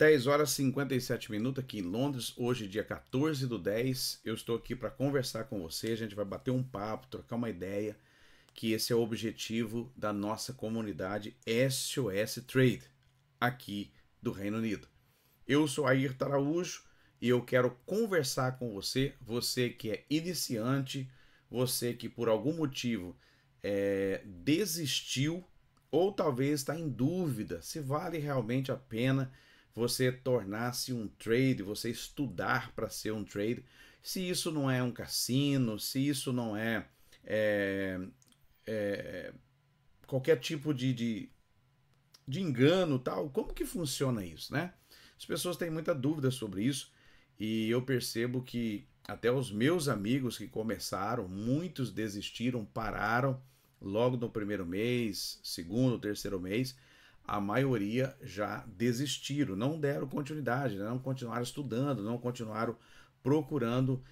10 horas e 57 minutos aqui em Londres, hoje dia 14/10. Eu estou aqui para conversar com você, a gente vai bater um papo, trocar uma ideia, que esse é o objetivo da nossa comunidade SOS Trade, aqui do Reino Unido. Eu sou Ayrton Araújo e eu quero conversar com você, você que é iniciante, você que por algum motivo desistiu ou talvez está em dúvida se vale realmente a pena você tornar-se um trade, você estudar para ser um trade, se isso não é um cassino, se isso não é, é qualquer tipo de engano tal, como que funciona isso, né? As pessoas têm muita dúvida sobre isso e eu percebo que até os meus amigos que começaram, muitos desistiram, pararam logo no primeiro mês, segundo, terceiro mês, a maioria já desistiram, não deram continuidade, não continuaram estudando, não continuaram procurando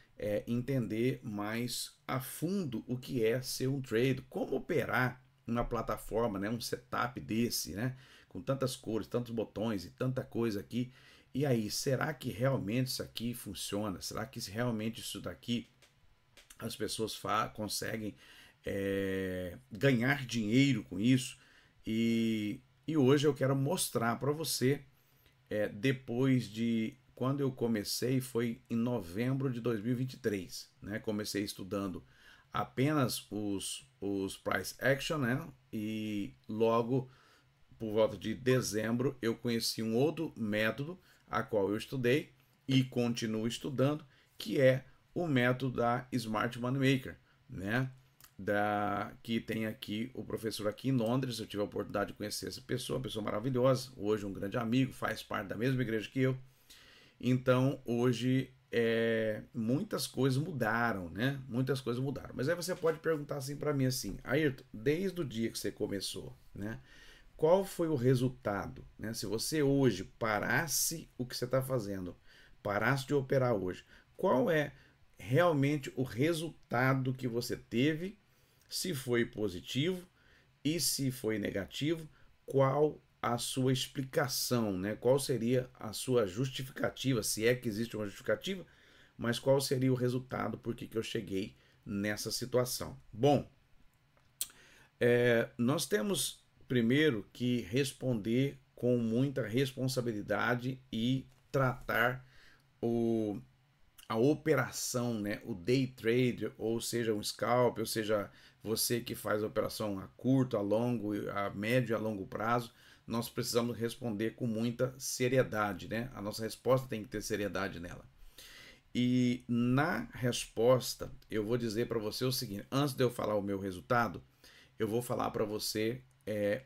entender mais a fundo o que é ser um trader, como operar uma plataforma, né, um setup desse, né, com tantas cores, tantos botões e tanta coisa aqui. E aí, será que realmente isso aqui funciona? Será que realmente isso daqui as pessoas conseguem ganhar dinheiro com isso? E hoje eu quero mostrar para você, depois de quando eu comecei, foi em novembro de 2023, né? Comecei estudando apenas os price action, né? E logo por volta de dezembro eu conheci um outro método a qual eu estudei e continuo estudando, que é o método da Smart Money Maker, né? Que tem aqui o professor aqui em Londres. Eu tive a oportunidade de conhecer essa pessoa, uma pessoa maravilhosa, hoje um grande amigo, faz parte da mesma igreja que eu. Então hoje muitas coisas mudaram, né? Muitas coisas mudaram. Mas aí você pode perguntar assim para mim assim, Ayrton, desde o dia que você começou, né? Qual foi o resultado, né? Se você hoje parasse o que você está fazendo, parasse de operar hoje, qual é realmente o resultado que você teve? Se foi positivo e se foi negativo, qual a sua explicação, né? Qual seria a sua justificativa, se é que existe uma justificativa, mas qual seria o resultado, por que eu cheguei nessa situação? Bom, nós temos primeiro que responder com muita responsabilidade e tratar o, a operação, né, o day trade, ou seja, um scalp, ou seja, você que faz a operação a curto, a longo, a médio e a longo prazo, nós precisamos responder com muita seriedade, né? A nossa resposta tem que ter seriedade nela. E na resposta, eu vou dizer para você o seguinte: antes de eu falar o meu resultado, eu vou falar para você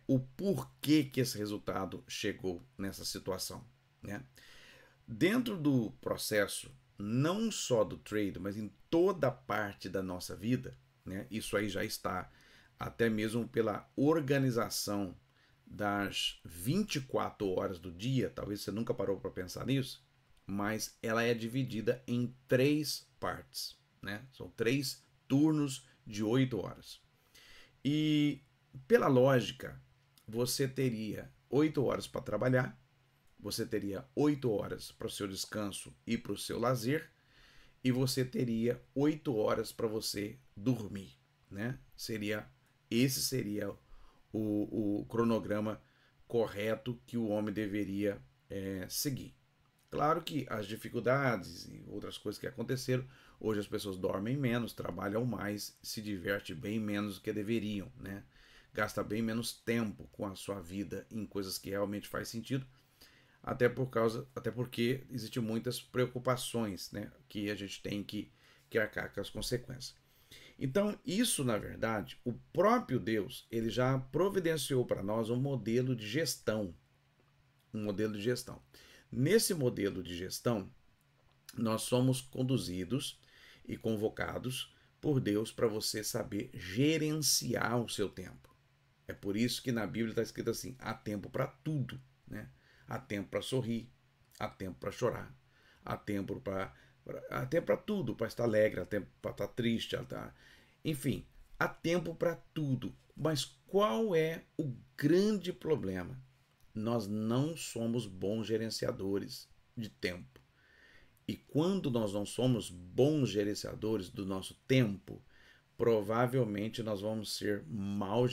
o porquê que esse resultado chegou nessa situação, né? Dentro do processo, não só do trade, mas em toda parte da nossa vida, né? Isso aí já está até mesmo pela organização das 24 horas do dia, talvez você nunca parou para pensar nisso, mas ela é dividida em três partes, né? São três turnos de 8 horas. E pela lógica, você teria 8 horas para trabalhar, você teria 8 horas para o seu descanso e para o seu lazer, e você teria 8 horas para você dormir, né? Esse seria o cronograma correto que o homem deveria seguir. Claro que as dificuldades e outras coisas que aconteceram, hoje as pessoas dormem menos, trabalham mais, se divertem bem menos do que deveriam, né? Gasta bem menos tempo com a sua vida em coisas que realmente faz sentido, até porque existem muitas preocupações, né, que a gente tem que arcar com as consequências. Então, isso, na verdade, o próprio Deus, ele já providenciou para nós um modelo de gestão. Um modelo de gestão. Nesse modelo de gestão, nós somos conduzidos e convocados por Deus para você saber gerenciar o seu tempo. É por isso que na Bíblia está escrito assim: há tempo para tudo, né? Há tempo para sorrir, há tempo para chorar, há tempo para tudo, para estar alegre, há tempo para estar triste, enfim, há tempo para tudo. Mas qual é o grande problema? nós não somos bons gerenciadores de tempo. E quando nós não somos bons gerenciadores do nosso tempo, provavelmente nós vamos ser maus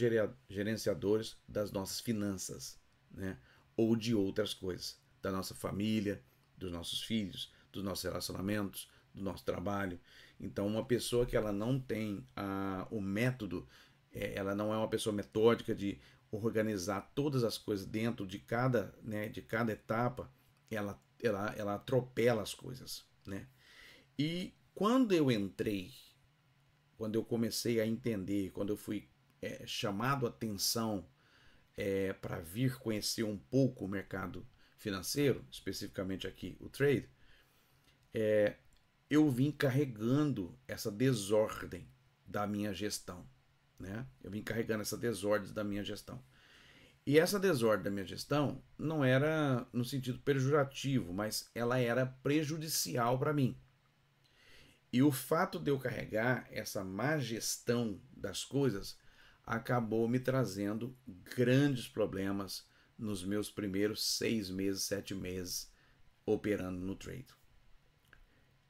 gerenciadores das nossas finanças, né? Ou de outras coisas, da nossa família, dos nossos filhos, dos nossos relacionamentos, do nosso trabalho. Então, uma pessoa que ela não tem o método, ela não é uma pessoa metódica de organizar todas as coisas dentro de cada, né, de cada etapa, ela atropela as coisas, né? E quando eu comecei a entender, quando eu fui chamado a atenção para vir conhecer um pouco o mercado financeiro, especificamente aqui o trade, eu vim carregando essa desordem da minha gestão, né? Eu vim carregando essa desordem da minha gestão. E essa desordem da minha gestão não era no sentido pejorativo, mas ela era prejudicial para mim. E o fato de eu carregar essa má gestão das coisas acabou me trazendo grandes problemas nos meus primeiros 6 meses, 7 meses operando no trade.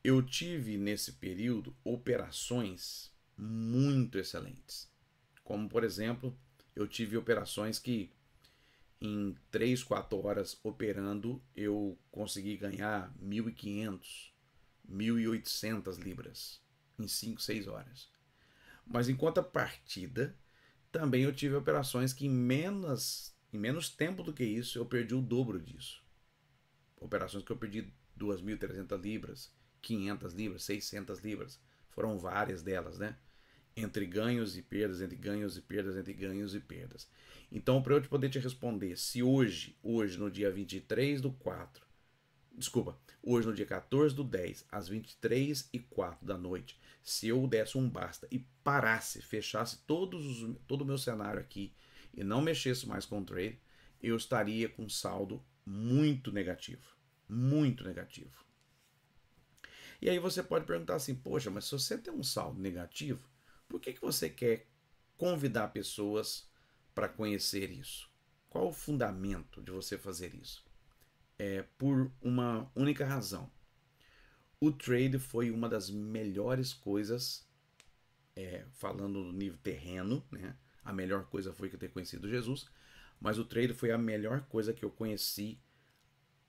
Eu tive nesse período operações muito excelentes. Como, por exemplo, eu tive operações que em 3, 4 horas operando eu consegui ganhar 1.500, 1.800 libras em 5, 6 horas. Mas em contrapartida, também eu tive operações que em menos tempo do que isso eu perdi o dobro disso. Operações que eu perdi 2.300 libras, 500 libras, 600 libras. Foram várias delas, né? Entre ganhos e perdas, entre ganhos e perdas, entre ganhos e perdas. Então, para eu poder te responder, se hoje no dia 23/4, desculpa, hoje no dia 14/10, às 23h04 da noite, se eu desse um basta e parasse, fechasse todo o meu cenário aqui e não mexesse mais com o trade, eu estaria com saldo muito negativo. Muito negativo. E aí você pode perguntar assim, poxa, mas se você tem um saldo negativo, por que você quer convidar pessoas para conhecer isso? Qual o fundamento de você fazer isso? Por uma única razão. O trade foi uma das melhores coisas, falando no nível terreno, né? A melhor coisa foi que eu ter conhecido Jesus, mas o trade foi a melhor coisa que eu conheci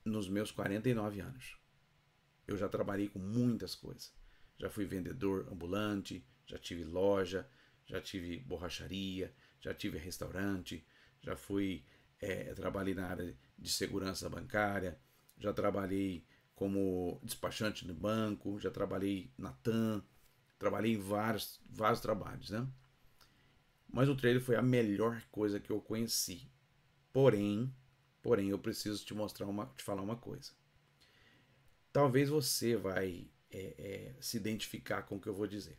nos meus 49 anos. Eu já trabalhei com muitas coisas. Já fui vendedor ambulante, já tive loja, já tive borracharia, já tive restaurante, já fui trabalhei na área de segurança bancária, já trabalhei como despachante no banco, já trabalhei na TAM, trabalhei em vários trabalhos, né? Mas o trailer foi a melhor coisa que eu conheci. Porém, eu preciso te falar uma coisa. Talvez você vai se identificar com o que eu vou dizer.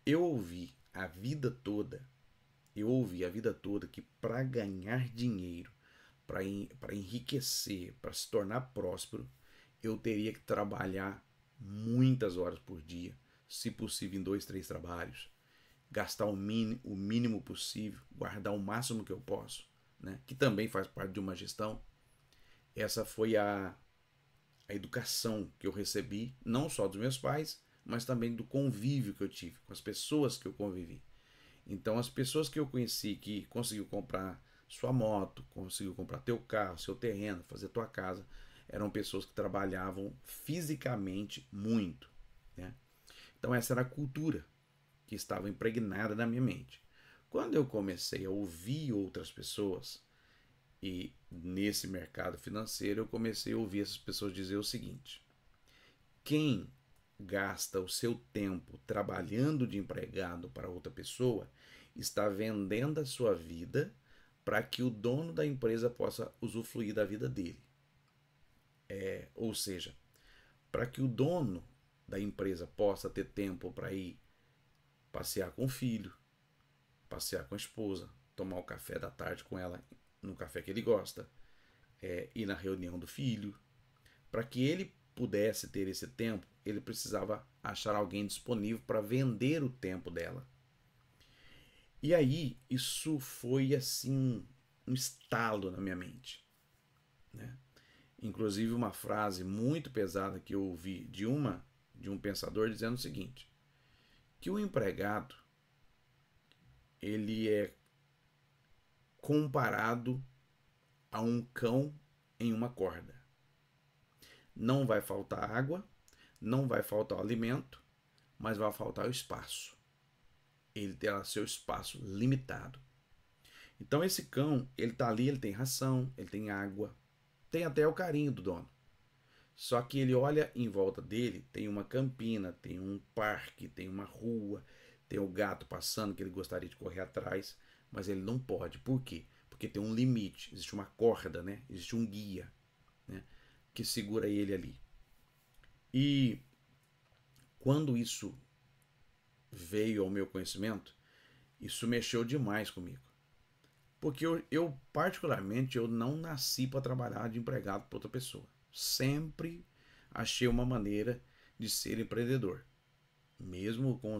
Eu ouvi a vida toda que para ganhar dinheiro, para enriquecer, para se tornar próspero, eu teria que trabalhar muitas horas por dia, se possível em 2, 3 trabalhos, gastar o mínimo possível, guardar o máximo que eu posso, né? Que também faz parte de uma gestão. Essa foi a educação que eu recebi, não só dos meus pais, mas também do convívio que eu tive, com as pessoas que eu convivi. Então, as pessoas que eu conheci que conseguiu comprar sua moto, conseguiu comprar teu carro, seu terreno, fazer tua casa, eram pessoas que trabalhavam fisicamente muito, né? Então, essa era a cultura que estava impregnada na minha mente. Quando eu comecei a ouvir outras pessoas, e nesse mercado financeiro eu comecei a ouvir essas pessoas dizer o seguinte: quem gasta o seu tempo trabalhando de empregado para outra pessoa está vendendo a sua vida para que o dono da empresa possa usufruir da vida dele. Ou seja, para que o dono da empresa possa ter tempo para ir passear com o filho, passear com a esposa, tomar o café da tarde com ela no café que ele gosta, ir na reunião do filho. Para que ele pudesse ter esse tempo, ele precisava achar alguém disponível para vender o tempo dela. E aí, isso foi assim um estalo na minha mente. né? Inclusive uma frase muito pesada que eu ouvi de um pensador dizendo o seguinte, que o empregado ele é comparado a um cão em uma corda. Não vai faltar água, não vai faltar o alimento, mas vai faltar o espaço. Ele terá seu espaço limitado. Então esse cão, ele tá ali, ele tem ração, ele tem água, tem até o carinho do dono. Só que ele olha em volta dele, tem uma campina, tem um parque, tem uma rua, tem o gato passando que ele gostaria de correr atrás, mas ele não pode. Por quê? Porque tem um limite, existe uma corda, né? Existe um guia, né? Que segura ele ali. E quando isso veio ao meu conhecimento, isso mexeu demais comigo. Porque eu particularmente, eu não nasci para trabalhar de empregado para outra pessoa. Sempre achei uma maneira de ser empreendedor. Mesmo com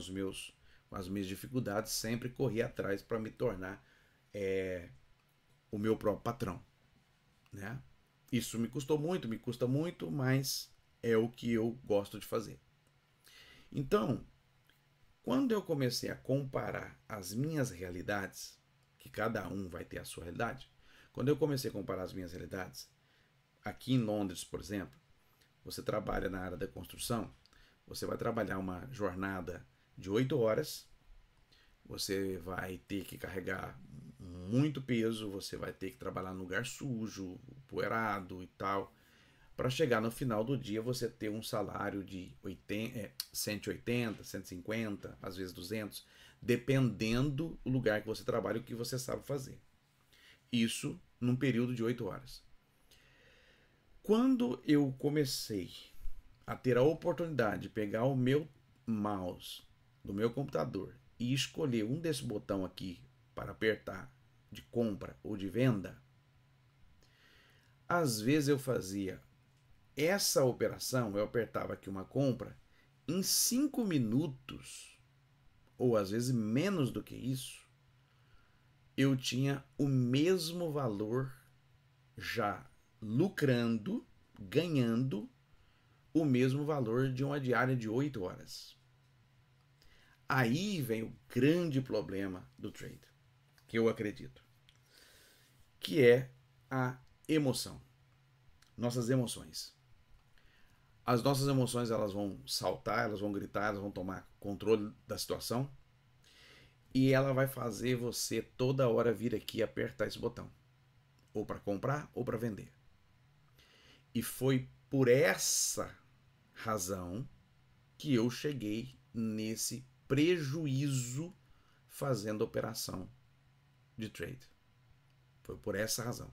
com as minhas dificuldades, sempre corri atrás para me tornar o meu próprio patrão, né? Isso me custou muito, me custa muito, mas é o que eu gosto de fazer. Então, quando eu comecei a comparar as minhas realidades, que cada um vai ter a sua realidade, quando eu comecei a comparar as minhas realidades, aqui em Londres, por exemplo, você trabalha na área da construção, você vai trabalhar uma jornada de 8 horas, você vai ter que carregar muito peso, você vai ter que trabalhar num lugar sujo, poeirado e tal, para chegar no final do dia você ter um salário de 180, 150, às vezes 200, dependendo do lugar que você trabalha e o que você sabe fazer. Isso num período de 8 horas. Quando eu comecei a ter a oportunidade de pegar o meu mouse do meu computador e escolher um desse botão aqui para apertar de compra ou de venda, às vezes eu fazia essa operação, eu apertava aqui uma compra, em 5 minutos, ou às vezes menos do que isso, eu tinha o mesmo valor já lucrando, ganhando o mesmo valor de uma diária de 8 horas. Aí vem o grande problema do trade, que eu acredito, que é a emoção, nossas emoções. As nossas emoções elas vão saltar, elas vão gritar, elas vão tomar controle da situação e ela vai fazer você toda hora vir aqui apertar esse botão, ou para comprar ou para vender. E foi por essa razão que eu cheguei nesse prejuízo fazendo operação de trade. Foi por essa razão.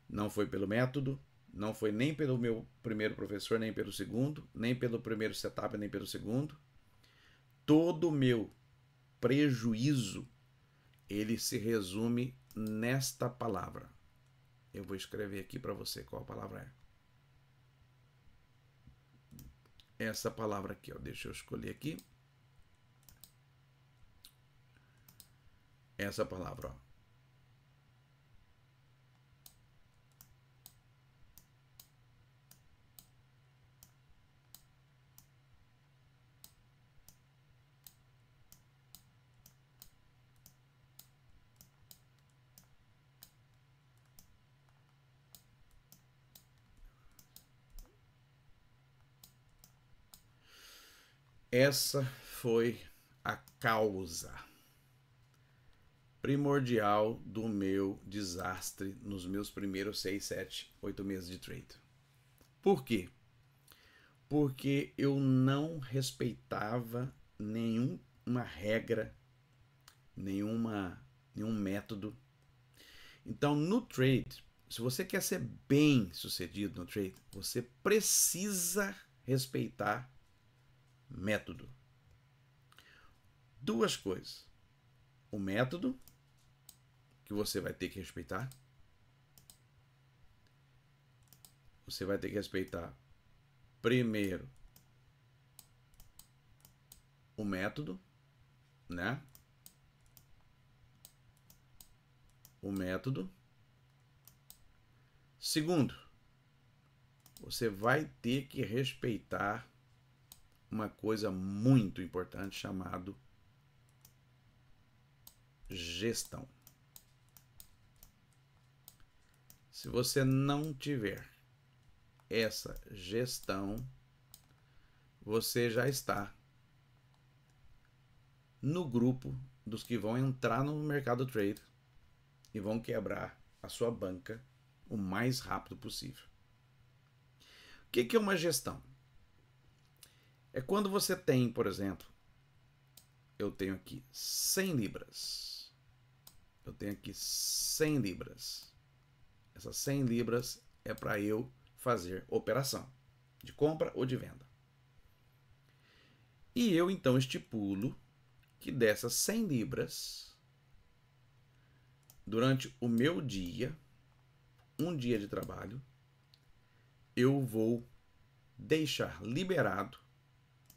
Não foi pelo método, não foi nem pelo meu primeiro professor, nem pelo segundo, nem pelo primeiro setup, nem pelo segundo. Todo o meu prejuízo, ele se resume nesta palavra. Eu vou escrever aqui para você qual a palavra é. Essa palavra aqui, ó, deixa eu escolher aqui. Essa palavra, ó. Essa foi a causa primordial do meu desastre nos meus primeiros 6, 7, 8 meses de trade. Por quê? Porque eu não respeitava nenhuma regra, nenhum método. Então, no trade, se você quer ser bem sucedido no trade, você precisa respeitar método. Duas coisas. O método, que você vai ter que respeitar. Você vai ter que respeitar primeiro o método, né? O método. Segundo, você vai ter que respeitar uma coisa muito importante chamado gestão. Se você não tiver essa gestão, você já está no grupo dos que vão entrar no mercado trade e vão quebrar a sua banca o mais rápido possível. O que é uma gestão? É quando você tem, por exemplo, eu tenho aqui 100 libras. Eu tenho aqui 100 libras. Essas 100 libras é para eu fazer operação de compra ou de venda. E eu então estipulo que dessas 100 libras, durante o meu dia, um dia de trabalho, eu vou deixar liberado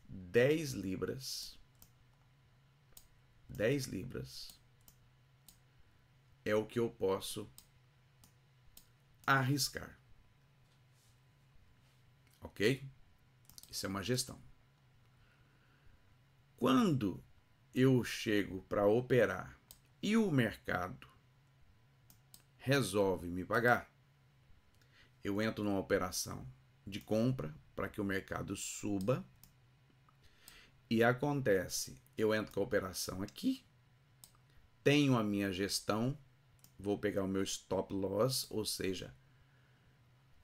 10 libras. 10 libras é o que eu posso arriscar. Ok? Isso é uma gestão. Quando eu chego para operar e o mercado resolve me pagar, eu entro numa operação de compra para que o mercado suba e acontece, eu entro com a operação aqui, tenho a minha gestão, vou pegar o meu stop loss, ou seja,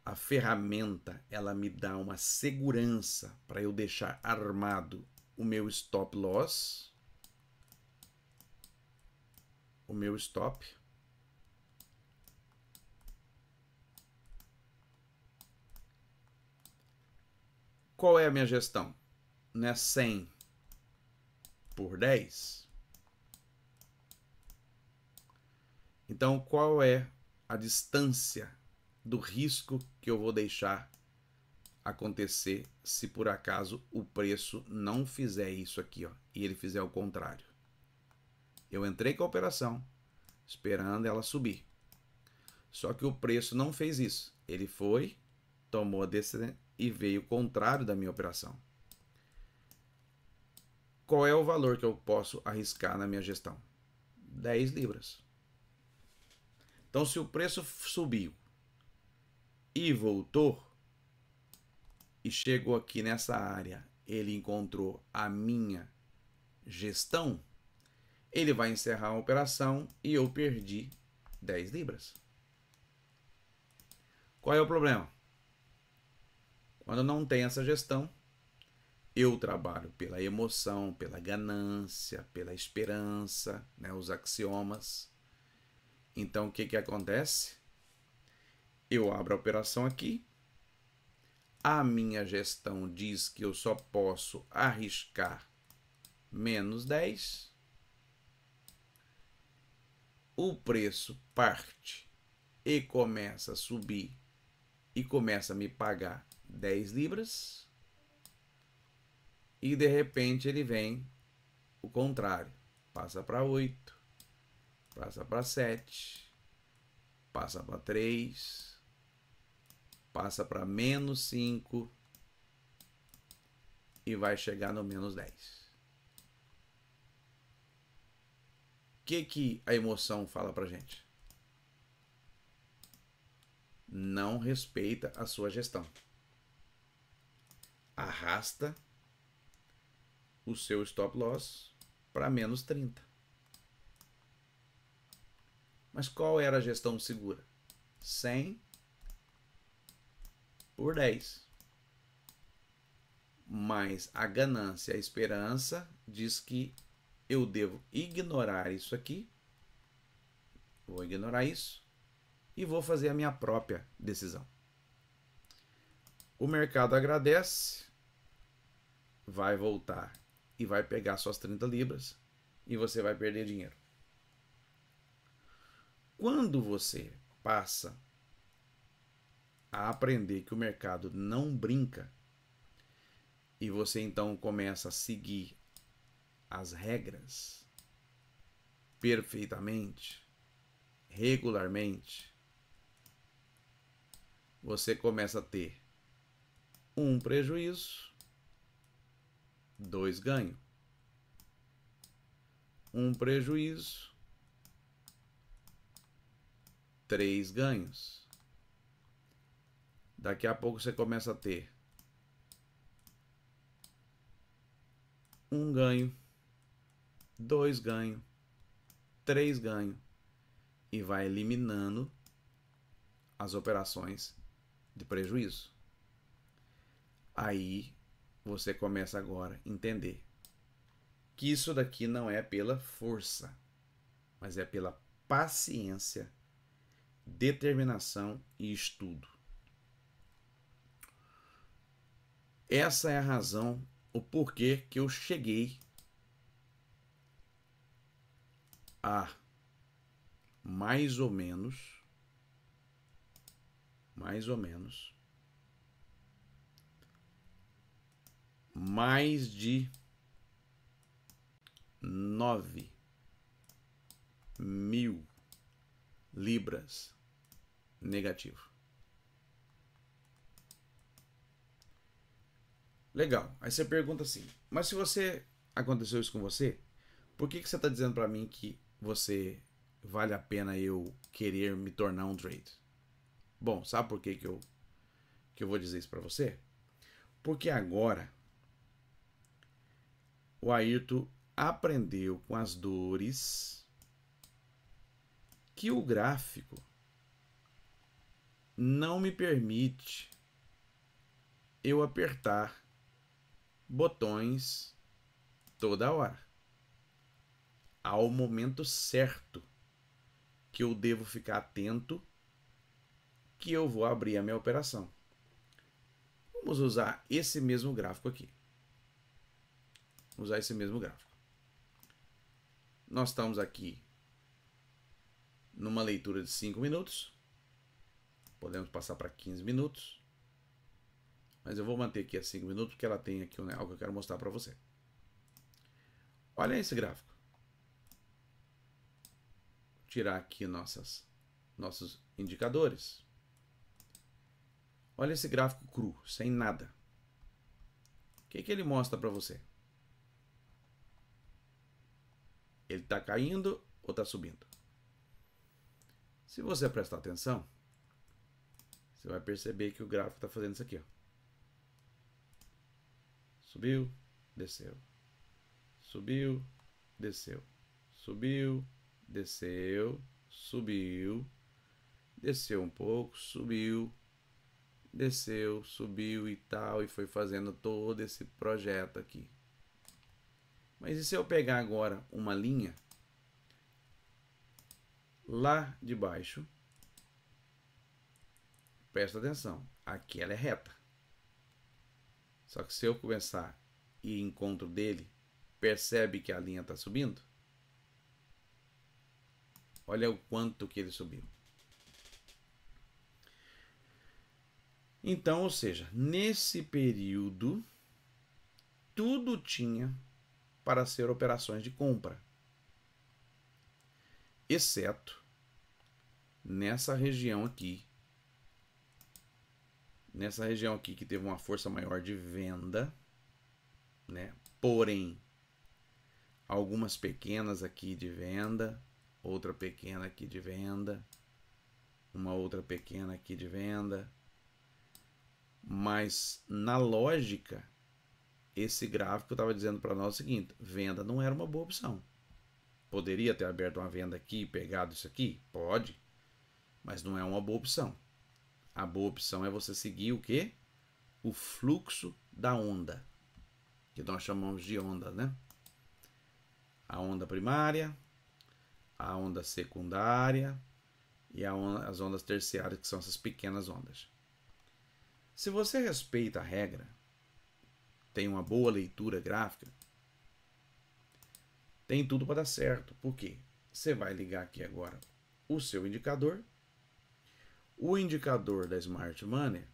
a ferramenta ela me dá uma segurança para eu deixar armado o meu stop loss, o meu stop. Qual é a minha gestão? Não é 100 por 10? Então, qual é a distância do risco que eu vou deixar acontecer se por acaso o preço não fizer isso aqui, ó, e ele fizer o contrário? Eu entrei com a operação esperando ela subir. Só que o preço não fez isso. Ele foi, tomou a decisão e veio o contrário da minha operação. Qual é o valor que eu posso arriscar na minha gestão? 10 libras. Então, se o preço subiu e voltou, e chegou aqui nessa área, ele encontrou a minha gestão, ele vai encerrar a operação e eu perdi 10 libras. Qual é o problema? Quando não tem essa gestão, eu trabalho pela emoção, pela ganância, pela esperança, né, os axiomas. Então, o que acontece? Eu abro a operação aqui, a minha gestão diz que eu só posso arriscar menos 10, o preço parte e começa a subir e começa a me pagar 10 libras e de repente ele vem o contrário, passa para 8, passa para 7, passa para 3, passa para menos 5 e vai chegar no menos 10. O que a emoção fala pra gente? Não respeita a sua gestão. Arrasta o seu stop loss para menos 30. Mas qual era a gestão segura? 100 por 10. Mas a ganância, a esperança diz que eu devo ignorar isso aqui. Vou ignorar isso e vou fazer a minha própria decisão. O mercado agradece, vai voltar e vai pegar suas 30 libras e você vai perder dinheiro. Quando você passa a aprender que o mercado não brinca e você então começa a seguir as regras perfeitamente, regularmente, você começa a ter um prejuízo, 2 ganho. Um prejuízo, 3 ganhos. Daqui a pouco você começa a ter um ganho, 2 ganho, 3 ganho e vai eliminando as operações de prejuízo. Aí você começa agora a entender que isso daqui não é pela força, mas é pela paciência, determinação e estudo. Essa é a razão, o porquê que eu cheguei a mais ou menos mais de 9.000 libras negativo. Legal. Aí você pergunta assim, mas se aconteceu isso com você, por que você está dizendo para mim que vale a pena eu querer me tornar um trade? Bom, sabe por que eu vou dizer isso para você? Porque agora o Ayrton aprendeu com as dores que o gráfico não me permite eu apertar botões toda hora. Há o momento certo que eu devo ficar atento que eu vou abrir a minha operação. Vamos usar esse mesmo gráfico aqui. Vamos usar esse mesmo gráfico. Nós estamos aqui numa leitura de 5 minutos. Podemos passar para 15 minutos. Mas eu vou manter aqui a 5 minutos porque ela tem aqui algo que eu quero mostrar para você. Olha esse gráfico. Vou tirar aqui nossos indicadores. Olha esse gráfico cru, sem nada. O que ele mostra para você? Ele está caindo ou está subindo? Se você prestar atenção, você vai perceber que o gráfico está fazendo isso aqui. Ó. Subiu, desceu. Subiu, desceu. Subiu, desceu. Subiu. Desceu um pouco, subiu. Desceu, subiu e tal. E foi fazendo todo esse projeto aqui. Mas e se eu pegar agora uma linha lá de baixo? Presta atenção, aqui ela é reta. Só que se eu começar a ir em encontro dele, percebe que a linha está subindo? Olha o quanto que ele subiu. Então, ou seja, nesse período, tudo tinha para ser operações de compra. Exceto nessa região aqui. Nessa região aqui que teve uma força maior de venda, né? Porém, algumas pequenas aqui de venda, outra pequena aqui de venda, uma outra pequena aqui de venda. Mas na lógica, esse gráfico estava dizendo para nós o seguinte: venda não era uma boa opção. Poderia ter aberto uma venda aqui e pegado isso aqui? Pode, mas não é uma boa opção. A boa opção é você seguir o quê? O fluxo da onda, que nós chamamos de onda, né? A onda primária, a onda secundária e as ondas terciárias, que são essas pequenas ondas. Se você respeita a regra, tem uma boa leitura gráfica, tem tudo para dar certo. Por quê? Você vai ligar aqui agora o seu indicador. O indicador da Smart Money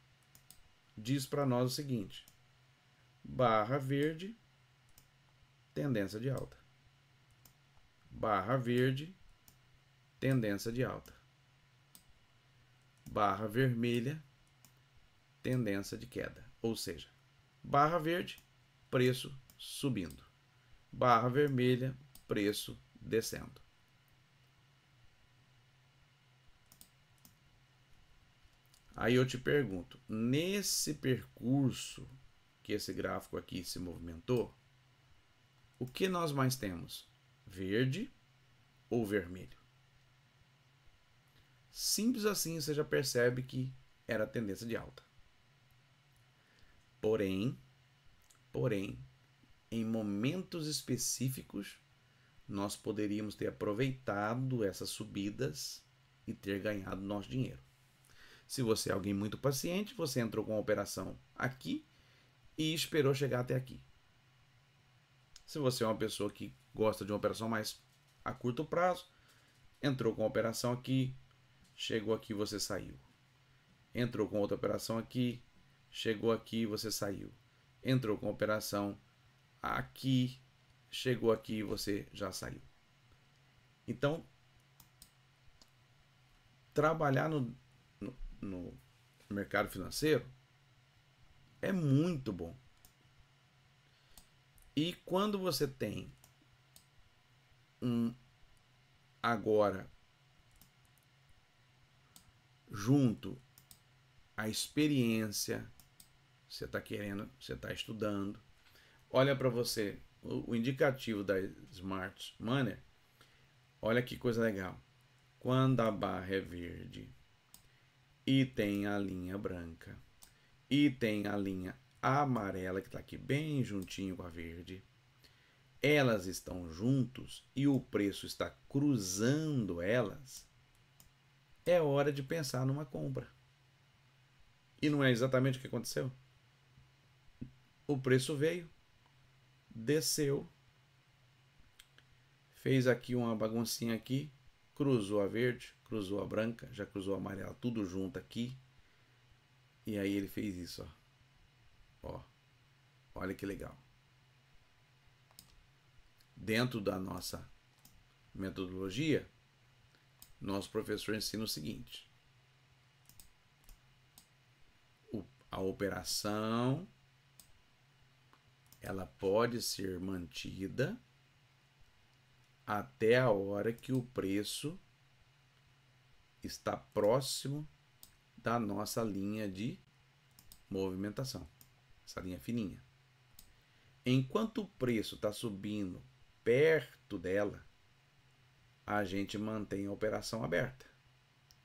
diz para nós o seguinte: barra verde, tendência de alta. Barra verde, tendência de alta. Barra vermelha, tendência de queda. Ou seja, barra verde, preço subindo. Barra vermelha, preço descendo. Aí eu te pergunto, nesse percurso que esse gráfico aqui se movimentou, o que nós mais temos? Verde ou vermelho? Simples assim, você já percebe que era tendência de alta. Porém, em momentos específicos, nós poderíamos ter aproveitado essas subidas e ter ganhado nosso dinheiro. Se você é alguém muito paciente, você entrou com a operação aqui e esperou chegar até aqui. Se você é uma pessoa que gosta de uma operação mais a curto prazo, entrou com a operação aqui, chegou aqui, você saiu. Entrou com outra operação aqui, chegou aqui, você saiu. Entrou com a operação aqui, chegou aqui, você já saiu. Então, trabalhar no mercado financeiro é muito bom. E quando você tem agora junto a experiência, você está querendo, você está estudando, olha para você o indicativo da Smart Money, olha que coisa legal. Quando a barra é verde e tem a linha branca e tem a linha amarela que está aqui bem juntinho com a verde, elas estão juntos e o preço está cruzando elas, é hora de pensar numa compra. E não é exatamente o que aconteceu? O preço veio, desceu, fez aqui uma baguncinha aqui, cruzou a verde, cruzou a branca, já cruzou a amarela, tudo junto aqui. E aí ele fez isso, ó. Olha que legal. Dentro da nossa metodologia, nosso professor ensina o seguinte: a operação ela pode ser mantida até a hora que o preço está próximo da nossa linha de movimentação, essa linha fininha. Enquanto o preço está subindo perto dela, a gente mantém a operação aberta.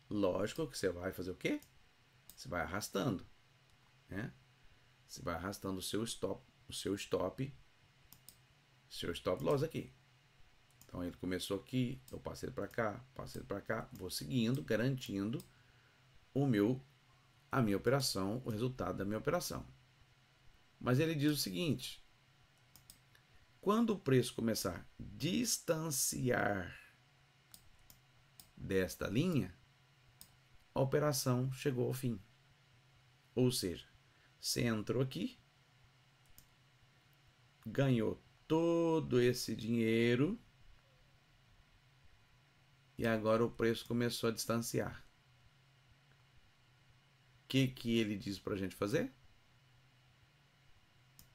Lógico que você vai fazer o quê? Você vai arrastando, né? Você vai arrastando o seu stop loss aqui. Então ele começou aqui, eu passei para cá, vou seguindo, garantindo a minha operação, o resultado da minha operação. Mas ele diz o seguinte: quando o preço começar a distanciar desta linha, a operação chegou ao fim. Ou seja, você entrou aqui, ganhou todo esse dinheiro e agora o preço começou a distanciar. O que ele diz para a gente fazer?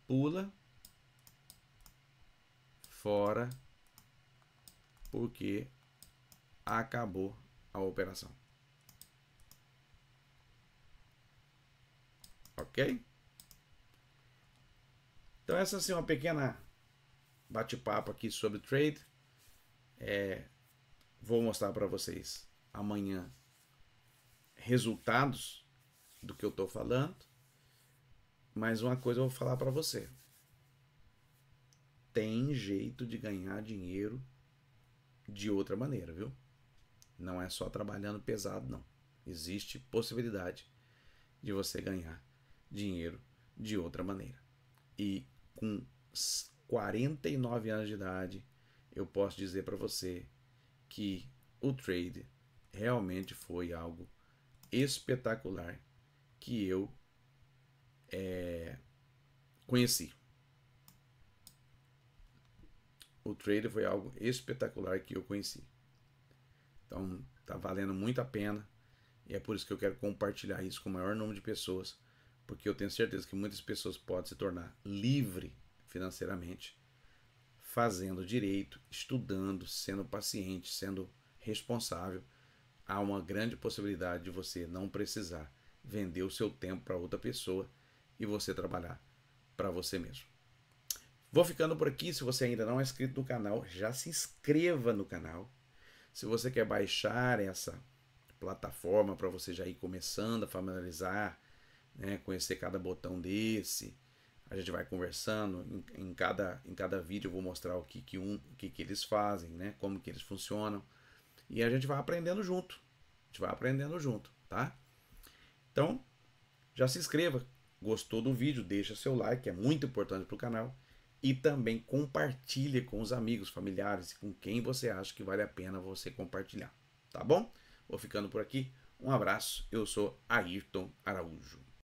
Pula fora, porque acabou a operação. Ok? Então essa é uma pequena bate-papo aqui sobre trade. Vou mostrar para vocês amanhã resultados do que eu estou falando. Mas uma coisa eu vou falar para você: tem jeito de ganhar dinheiro de outra maneira, viu? Não é só trabalhando pesado, não. Existe possibilidade de você ganhar dinheiro de outra maneira. E com 49 anos de idade, eu posso dizer para você que o trade realmente foi algo espetacular que eu conheci. O trade foi algo espetacular que eu conheci. Então, tá valendo muito a pena. E é por isso que eu quero compartilhar isso com o maior número de pessoas, porque eu tenho certeza que muitas pessoas podem se tornar livre financeiramente fazendo direito, estudando, sendo paciente, sendo responsável. Há uma grande possibilidade de você não precisar vender o seu tempo para outra pessoa e você trabalhar para você mesmo. Vou ficando por aqui. Se você ainda não é inscrito no canal, já se inscreva no canal. Se você quer baixar essa plataforma para você já ir começando a familiarizar, né, conhecer cada botão desse, a gente vai conversando. Em cada vídeo eu vou mostrar o que eles fazem, né, como que eles funcionam. E a gente vai aprendendo junto. A gente vai aprendendo junto, tá? Então, já se inscreva. Gostou do vídeo? Deixa seu like, é muito importante para o canal. E também compartilhe com os amigos, familiares, com quem você acha que vale a pena você compartilhar. Tá bom? Vou ficando por aqui. Um abraço. Eu sou Ayrton Araújo.